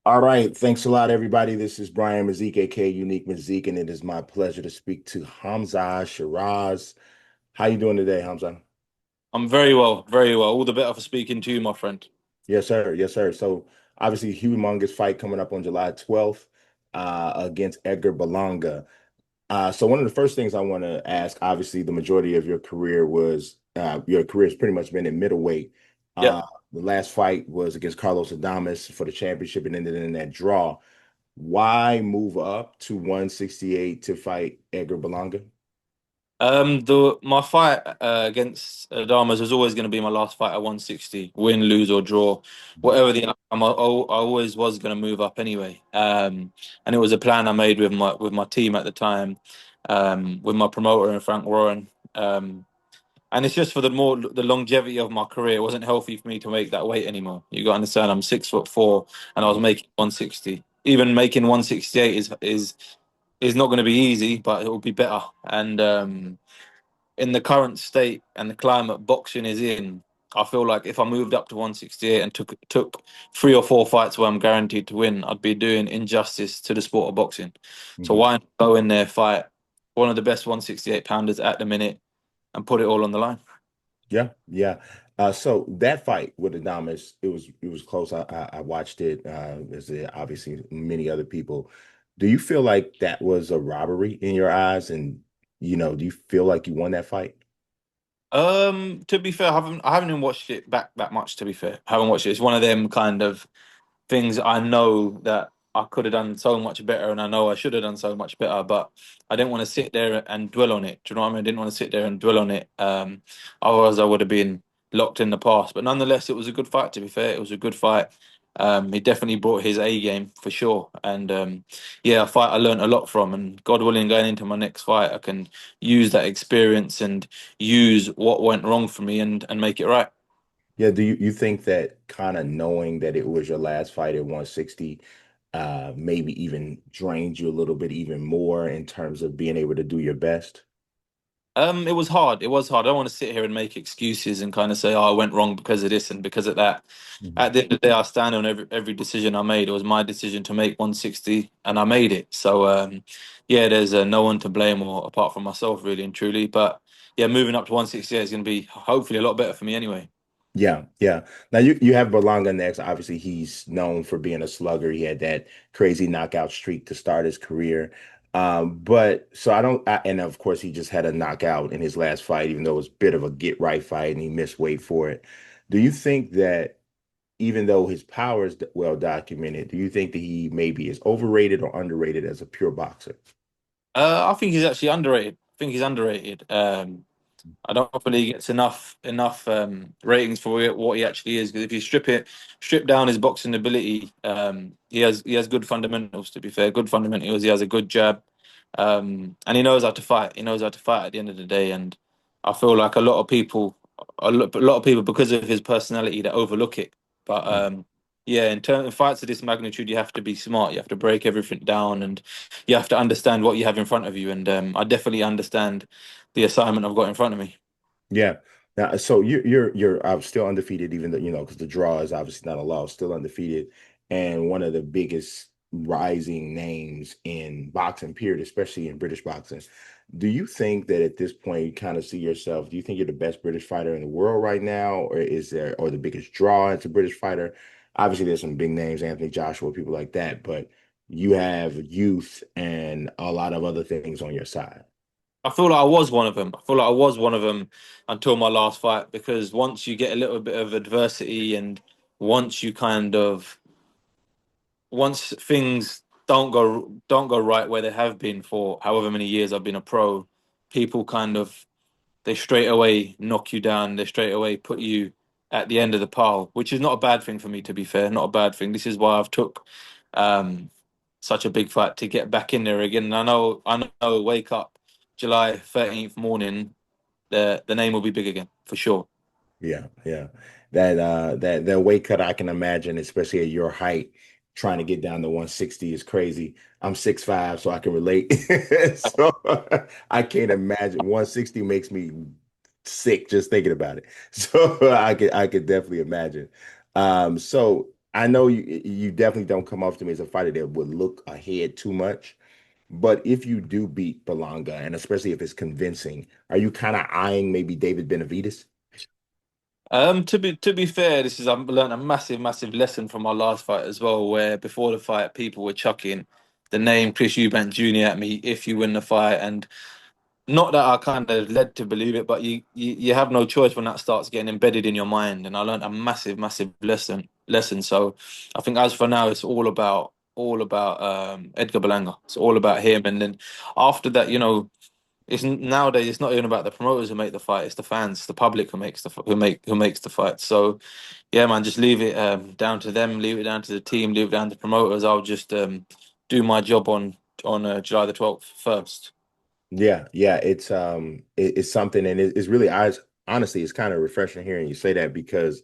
All right. Thanks a lot, everybody. This is Brian Mazique, aka Unique Mazique, and it is my pleasure to speak to Hamzah Sheeraz. How you doing today, Hamzah? I'm very well, very well. All the better for speaking to you, my friend. Yes, sir. Yes, sir. So obviously, humongous fight coming up on July 12th against Edgar Berlanga. So one of the first things I want to ask, obviously, the majority of your career has pretty much been in middleweight. Yep. Uh, the last fight was against Carlos Adames for the championship and ended in that draw. Why move up to 168 to fight Edgar Berlanga? The my fight against Adamas was always going to be my last fight at 160, win, lose or draw, whatever the outcome. I always was going to move up anyway. And it was a plan I made with my team at the time, with my promoter and Frank Warren. And it's just for the longevity of my career. It wasn't healthy for me to make that weight anymore. You got to understand, I'm 6'4", and I was making 160. Even making 168 is not going to be easy, but it will be better. And in the current state and the climate boxing is in, I feel like if I moved up to 168 and took 3 or 4 fights where I'm guaranteed to win, I'd be doing injustice to the sport of boxing. So Mhm. why not go in there, fight one of the best 168 pounders at the minute, and put it all on the line? Yeah, yeah. So that fight with Adames, it was close. I watched it. As obviously many other people. Do you feel like that was a robbery in your eyes? And do you feel like you won that fight? To be fair, I haven't even watched it back that much. To be fair, I haven't watched it. It's one of them kind of things I know that I could have done so much better, and I know I should have done so much better, but I didn't want to sit there and dwell on it. Do you know what I mean? I didn't want to sit there and dwell on it. Otherwise, I would have been locked in the past. But nonetheless, it was a good fight. To be fair, it was a good fight. He definitely brought his A game for sure, and yeah, a fight I learned a lot from. And God willing, going into my next fight, I can use that experience and use what went wrong for me and make it right. Yeah, do you think that kind of knowing that it was your last fight at 160 maybe even drained you a little bit even more in terms of being able to do your best? It was hard. It was hard. I don't want to sit here and make excuses and kind of say, "Oh, I went wrong because of this and because of that." Mhm. At the end of the day, I stand on every decision I made. It was my decision to make 160, and I made it. So, yeah, there's no one to blame or apart from myself, really and truly. But yeah, moving up to 168 is going to be hopefully a lot better for me anyway. Yeah, yeah. Now you have Berlanga next. Obviously, he's known for being a slugger. He had that crazy knockout streak to start his career. But so and of course he just had a knockout in his last fight, even though it was a bit of a get right fight and he missed weight for it. Do you think that even though his power is well documented, do you think that he maybe is overrated or underrated as a pure boxer? I think he's actually underrated. I think he's underrated. I don't believe he gets enough ratings for what he actually is. Because if you strip down his boxing ability, he has good fundamentals. To be fair, good fundamentals. He has a good jab, and he knows how to fight. He knows how to fight at the end of the day. And I feel like a lot of people, because of his personality, that overlook it. But yeah, in terms of fights of this magnitude, you have to be smart. You have to break everything down, and you have to understand what you have in front of you. And I definitely understand the assignment I've got in front of me. Yeah. Now, so you're still undefeated, even though because the draw is obviously not a loss, still undefeated, and one of the biggest rising names in boxing, period, especially in British boxing. Do you think that at this point you kind of see yourself? Do you think you're the best British fighter in the world right now, or the biggest draw as a British fighter? Obviously, there's some big names, Anthony Joshua, people like that, but you have youth and a lot of other things on your side. I feel like I was one of them. I feel like I was one of them until my last fight because once you get a little bit of adversity and once you kind of once things don't go right where they have been for however many years I've been a pro, people kind of they straight away knock you down. They straight away put you at the end of the pile, which is not a bad thing for me, to be fair. Not a bad thing. This is why I've took um, such a big fight to get back in there again. And I know, wake up July 13th morning, the name will be big again for sure. Yeah, yeah. That weight cut I can imagine, especially at your height, trying to get down to 160 is crazy. I'm 6'5", so I can relate. So I can't imagine 160 makes me sick just thinking about it. So I could definitely imagine. So I know you definitely don't come off to me as a fighter that would look ahead too much. But if you do beat Berlanga, and especially if it's convincing, are you kind of eyeing maybe David Benavidez? To be fair, this is I've learned a massive lesson from my last fight as well, where before the fight people were chucking the name Chris Eubank Jr. at me if you win the fight, and not that I kind of led to believe it, but you have no choice when that starts getting embedded in your mind. And I learned a massive lesson. So I think as for now, it's all about Edgar Berlanga. It's all about him, and then after that, nowadays it's not even about the promoters who make the fight; it's the fans, the public who makes who makes the fight. So yeah, man, just leave it down to them, leave it down to the team, leave it down to the promoters. I'll just do my job on July the 12th first. Yeah, yeah, it's something, and it's really I honestly it's kind of refreshing hearing you say that because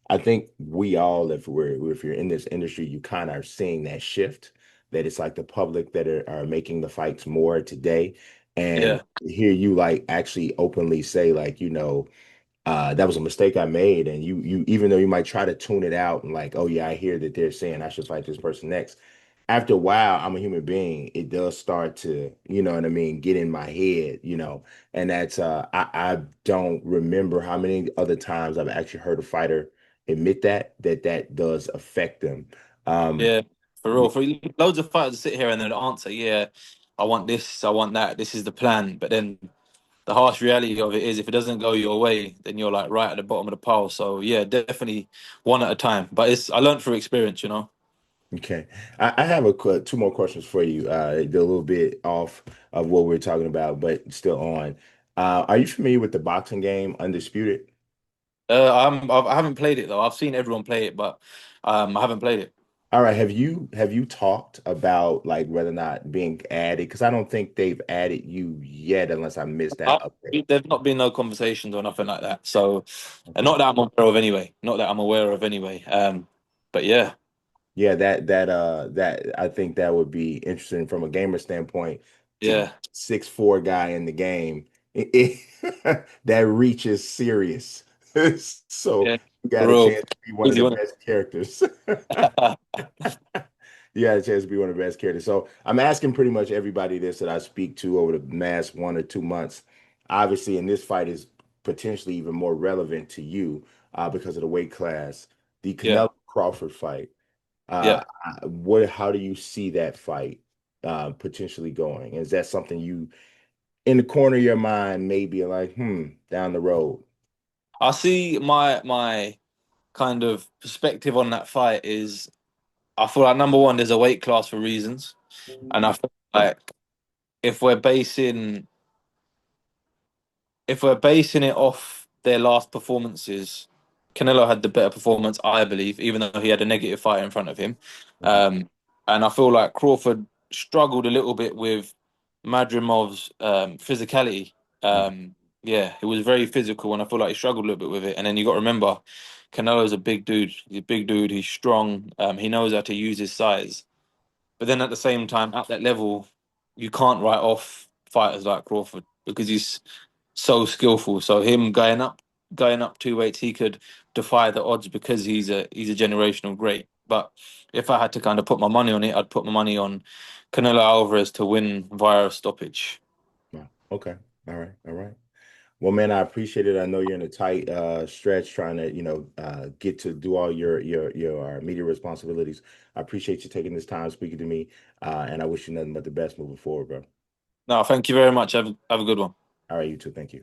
I think we all, if you're in this industry, you kind of are seeing that shift that it's like the public that are making the fights more today, and Yeah, hear you like actually openly say like that was a mistake I made. And you even though you might try to tune it out and like, oh yeah, I hear that they're saying I should fight this person next. After a while, I'm a human being. It does start to, you know what I mean, get in my head, and that's I don't remember how many other times I've actually heard a fighter admit that does affect them. Um, yeah, for real. For loads of fighters sit here and they'll answer, yeah, I want this, I want that, this is the plan. But then the harsh reality of it is, if it doesn't go your way, then you're like right at the bottom of the pile. So yeah, definitely one at a time. But I learned through experience. Okay. I have two more questions for you. They're a little bit off of what we're talking about, but still on. Are you familiar with the boxing game Undisputed? I haven't played it though. I've seen everyone play it, but I haven't played it. All right. Have you talked about like whether or not being added? Because I don't think they've added you yet, unless I missed that update. There's not been no conversations or nothing like that. So, and not that I'm aware of anyway. Not that I'm aware of anyway. But yeah, Yeah, that I think that would be interesting from a gamer standpoint to get yeah, 6'4" guy in the game. That reach is serious. So yeah, you for got a real. chance to be one of Easy the one. best characters. You got a chance to be one of the best characters. So I'm asking pretty much everybody this that I speak to over the last 1 or 2 months. Obviously, in this fight is potentially even more relevant to you because of the weight class. The Yeah, Canelo Crawford fight. yeah. How do you see that fight potentially going? Is that something you in the corner of your mind maybe like, down the road? I see my kind of perspective on that fight is I feel like number one, there's a weight class for reasons, and I feel like if we're basing if we're basing it off their last performances, Canelo had the better performance, I believe, even though he had a negative fight in front of him. Mhm, Um, and I feel like Crawford struggled a little bit with Madrimov's physicality. mhm. Yeah, he was very physical, and I feel like he struggled a little bit with it. And then you got to remember, Canelo's a big dude. He's a big dude. He's strong. He knows how to use his size. But then at the same time, at that level, you can't write off fighters like Crawford because he's so skillful. So him going up 2 weights, he could defy the odds because he's a generational great. But if I had to kind of put my money on it, I'd put my money on Canelo Alvarez to win via a stoppage. Wow. Okay. All right. All right. Well, man, I appreciate it. I know you're in a tight stretch trying to, get to do all your media responsibilities. I appreciate you taking this time speaking to me, and I wish you nothing but the best moving forward, bro. No, thank you very much. Have a good one. All right, you too. Thank you.